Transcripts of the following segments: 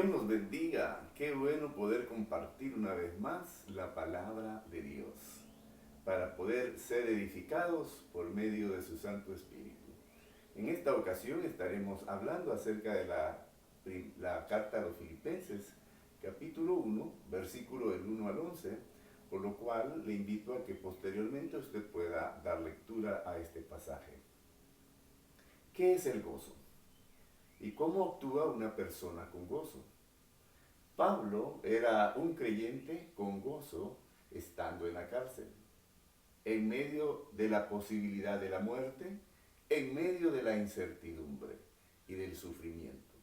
Dios nos bendiga. Qué bueno poder compartir una vez más la palabra de Dios para poder ser edificados por medio de su Santo Espíritu. En esta ocasión estaremos hablando acerca de la carta a los Filipenses, capítulo 1, versículo del 1 al 11, por lo cual le invito a que posteriormente usted pueda dar lectura a este pasaje. ¿Qué es el gozo? ¿Y cómo actúa una persona con gozo? Pablo era un creyente con gozo estando en la cárcel, en medio de la posibilidad de la muerte, en medio de la incertidumbre y del sufrimiento.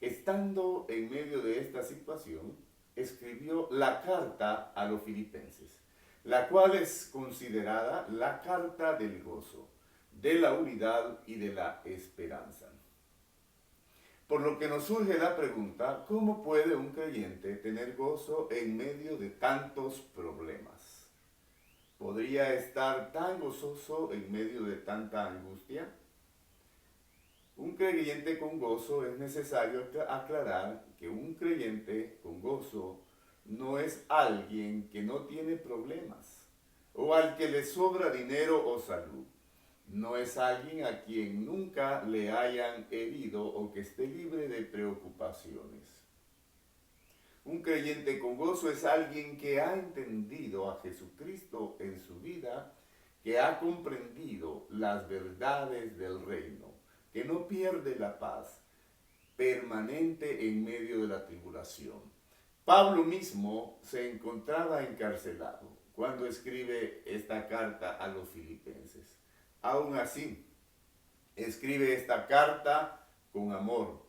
Estando en medio de esta situación, escribió la carta a los Filipenses, la cual es considerada la carta del gozo, de la unidad y de la esperanza. Por lo que nos surge la pregunta, ¿cómo puede un creyente tener gozo en medio de tantos problemas? ¿Podría estar tan gozoso en medio de tanta angustia? Un creyente con gozo, es necesario aclarar que un creyente con gozo no es alguien que no tiene problemas o al que le sobra dinero o salud. No es alguien a quien nunca le hayan herido o que esté libre de preocupaciones. Un creyente con gozo es alguien que ha entendido a Jesucristo en su vida, que ha comprendido las verdades del reino, que no pierde la paz permanente en medio de la tribulación. Pablo mismo se encontraba encarcelado cuando escribe esta carta a los Filipenses. Aún así, escribe esta carta con amor,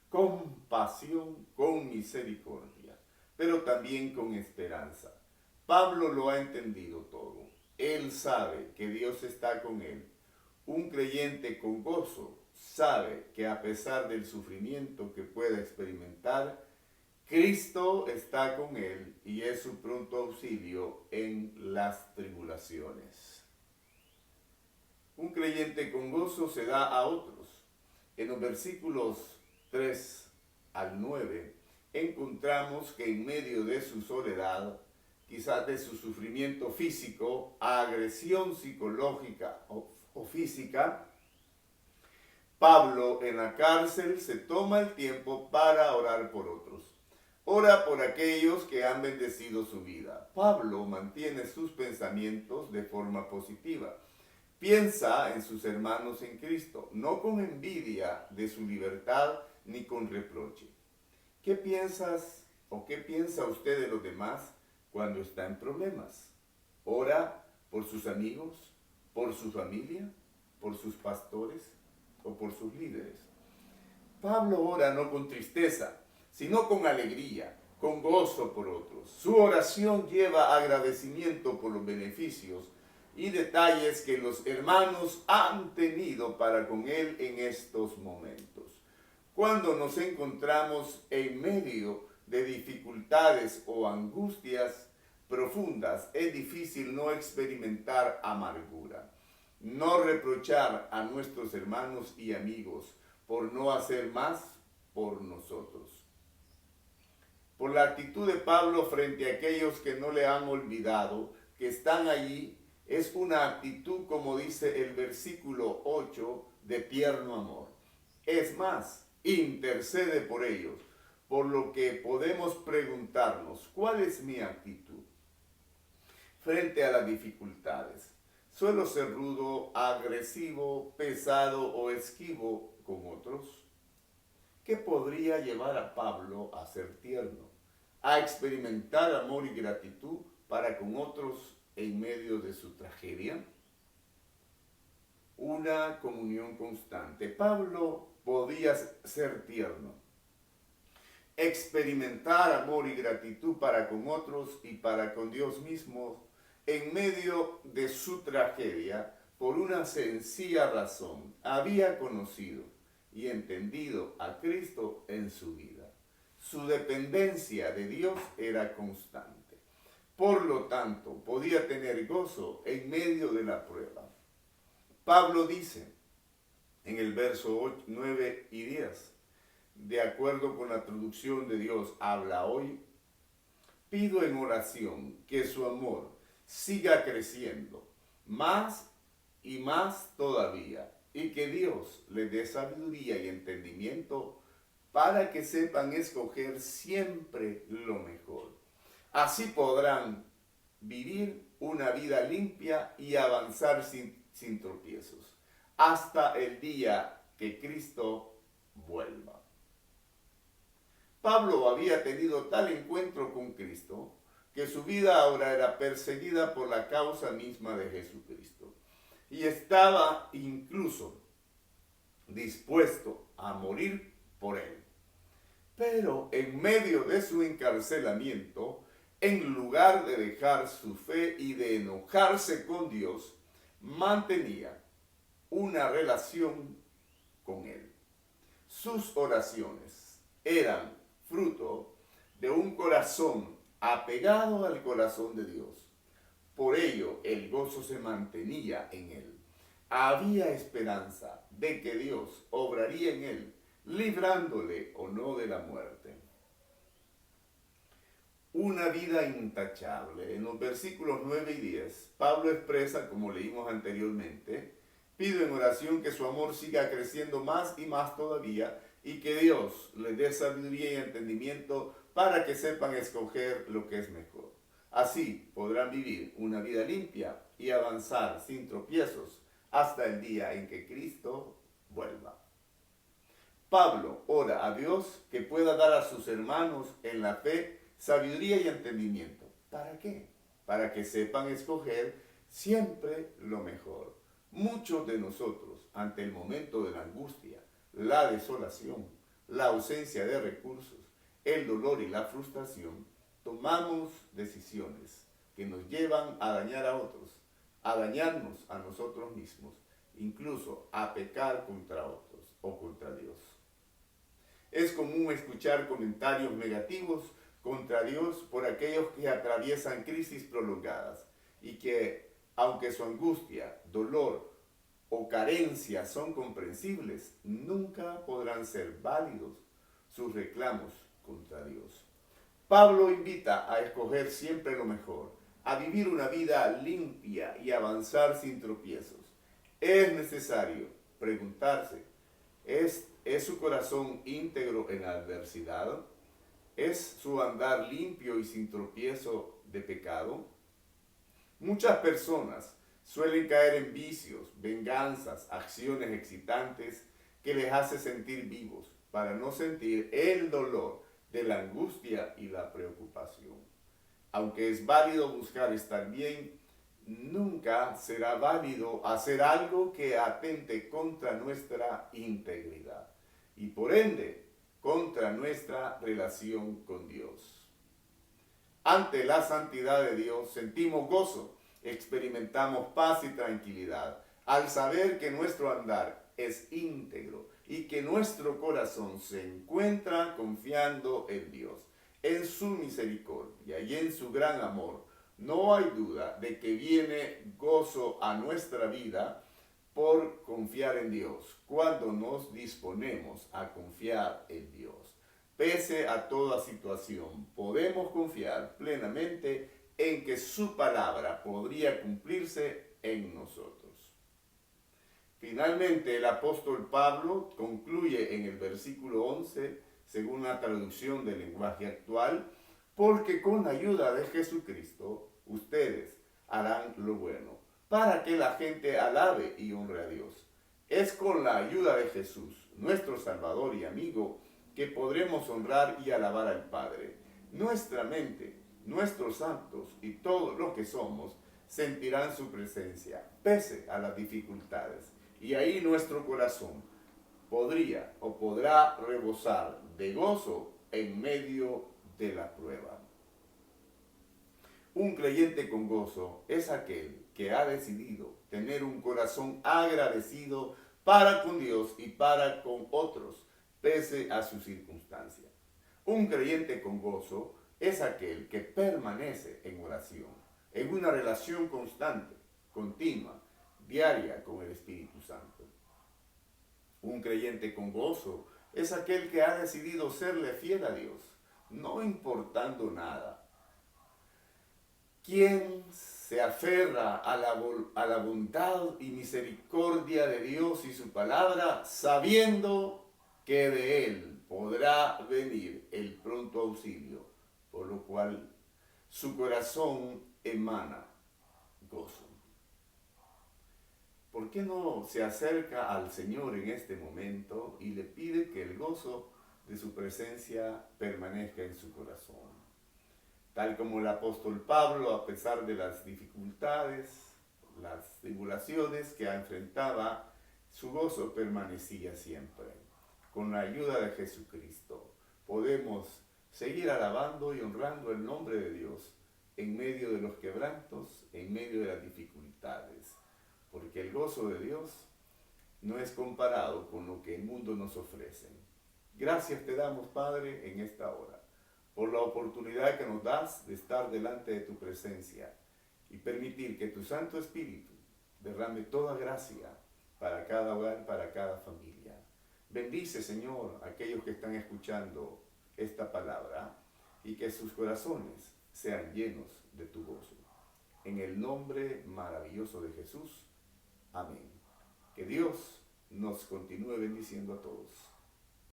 con pasión, con misericordia, pero también con esperanza. Pablo lo ha entendido todo. Él sabe que Dios está con él. Un creyente con gozo sabe que a pesar del sufrimiento que pueda experimentar, Cristo está con él y es su pronto auxilio en las tribulaciones. Un creyente con gozo se da a otros. En los versículos 3 al 9 encontramos que en medio de su soledad, quizás de su sufrimiento físico, agresión psicológica o física, Pablo en la cárcel se toma el tiempo para orar por otros. Ora por aquellos que han bendecido su vida. Pablo mantiene sus pensamientos de forma positiva. Piensa en sus hermanos en Cristo, no con envidia de su libertad ni con reproche. ¿Qué piensas o qué piensa usted de los demás cuando está en problemas? ¿Ora por sus amigos, por su familia, por sus pastores o por sus líderes? Pablo ora no con tristeza, sino con alegría, con gozo por otros. Su oración lleva agradecimiento por los beneficios y detalles que los hermanos han tenido para con él en estos momentos. Cuando nos encontramos en medio de dificultades o angustias profundas, es difícil no experimentar amargura, no reprochar a nuestros hermanos y amigos por no hacer más por nosotros. Por la actitud de Pablo frente a aquellos que no le han olvidado, que están allí, es una actitud, como dice el versículo 8, de tierno amor. Es más, intercede por ellos, por lo que podemos preguntarnos, ¿cuál es mi actitud frente a las dificultades? ¿Suelo ser rudo, agresivo, pesado o esquivo con otros? ¿Qué podría llevar a Pablo a ser tierno, a experimentar amor y gratitud para con otros en medio de su tragedia? Una comunión constante. Pablo podía ser tierno, experimentar amor y gratitud para con otros y para con Dios mismo en medio de su tragedia por una sencilla razón. Había conocido y entendido a Cristo en su vida. Su dependencia de Dios era constante. Por lo tanto, podía tener gozo en medio de la prueba. Pablo dice en el verso 9 y 10, de acuerdo con la traducción de Dios habla hoy, pido en oración que su amor siga creciendo más y más todavía, y que Dios les dé sabiduría y entendimiento para que sepan escoger siempre lo mejor. Así podrán vivir una vida limpia y avanzar sin tropiezos, hasta el día que Cristo vuelva. Pablo había tenido tal encuentro con Cristo que su vida ahora era perseguida por la causa misma de Jesucristo. Y estaba incluso dispuesto a morir por él. Pero en medio de su encarcelamiento, en lugar de dejar su fe y de enojarse con Dios, mantenía una relación con él. Sus oraciones eran fruto de un corazón apegado al corazón de Dios. Por ello, el gozo se mantenía en él. Había esperanza de que Dios obraría en él, librándole o no de la muerte. Una vida intachable. En los versículos 9 y 10, Pablo expresa, como leímos anteriormente, pido en oración que su amor siga creciendo más y más todavía y que Dios les dé sabiduría y entendimiento para que sepan escoger lo que es mejor. Así podrán vivir una vida limpia y avanzar sin tropiezos hasta el día en que Cristo vuelva. Pablo ora a Dios que pueda dar a sus hermanos en la fe sabiduría y entendimiento. ¿Para qué? Para que sepan escoger siempre lo mejor. Muchos de nosotros, ante el momento de la angustia, la desolación, la ausencia de recursos, el dolor y la frustración, tomamos decisiones que nos llevan a dañar a otros, a dañarnos a nosotros mismos, incluso a pecar contra otros o contra Dios. Es común escuchar comentarios negativos contra Dios por aquellos que atraviesan crisis prolongadas y que, aunque su angustia, dolor o carencia son comprensibles, nunca podrán ser válidos sus reclamos contra Dios. Pablo invita a escoger siempre lo mejor, a vivir una vida limpia y avanzar sin tropiezos. Es necesario preguntarse, ¿es su corazón íntegro en la adversidad? ¿Es su andar limpio y sin tropiezo de pecado? Muchas personas suelen caer en vicios, venganzas, acciones excitantes que les hace sentir vivos para no sentir el dolor de la angustia y la preocupación. Aunque es válido buscar estar bien, nunca será válido hacer algo que atente contra nuestra integridad y por ende contra nuestra relación con Dios. Ante la santidad de Dios sentimos gozo, experimentamos paz y tranquilidad al saber que nuestro andar es íntegro y que nuestro corazón se encuentra confiando en Dios, en su misericordia y en su gran amor. No hay duda de que viene gozo a nuestra vida por confiar en Dios, cuando nos disponemos a confiar en Dios. Pese a toda situación, podemos confiar plenamente en que su palabra podría cumplirse en nosotros. Finalmente, el apóstol Pablo concluye en el versículo 11, según la traducción del lenguaje actual, porque con la ayuda de Jesucristo, ustedes harán lo bueno, para que la gente alabe y honre a Dios. Es con la ayuda de Jesús, nuestro Salvador y amigo, que podremos honrar y alabar al Padre. Nuestra mente, nuestros santos y todo lo que somos sentirán su presencia, pese a las dificultades. Y ahí nuestro corazón podrá rebosar de gozo en medio de la prueba. Un creyente con gozo es aquel que ha decidido tener un corazón agradecido para con Dios y para con otros, pese a sus circunstancias. Un creyente con gozo es aquel que permanece en oración, en una relación constante, continua, diaria con el Espíritu Santo. Un creyente con gozo es aquel que ha decidido serle fiel a Dios, no importando nada. Quien se aferra a la bondad y misericordia de Dios y su palabra, sabiendo que de Él podrá venir el pronto auxilio, por lo cual su corazón emana gozo. ¿Por qué no se acerca al Señor en este momento y le pide que el gozo de su presencia permanezca en su corazón? Tal como el apóstol Pablo, a pesar de las dificultades, las tribulaciones que enfrentaba, su gozo permanecía siempre. Con la ayuda de Jesucristo podemos seguir alabando y honrando el nombre de Dios en medio de los quebrantos, en medio de las dificultades, porque el gozo de Dios no es comparado con lo que el mundo nos ofrece. Gracias te damos, Padre, en esta hora, por la oportunidad que nos das de estar delante de tu presencia y permitir que tu Santo Espíritu derrame toda gracia para cada hogar, para cada familia. Bendice, Señor, a aquellos que están escuchando esta palabra y que sus corazones sean llenos de tu gozo. En el nombre maravilloso de Jesús. Amén. Que Dios nos continúe bendiciendo a todos.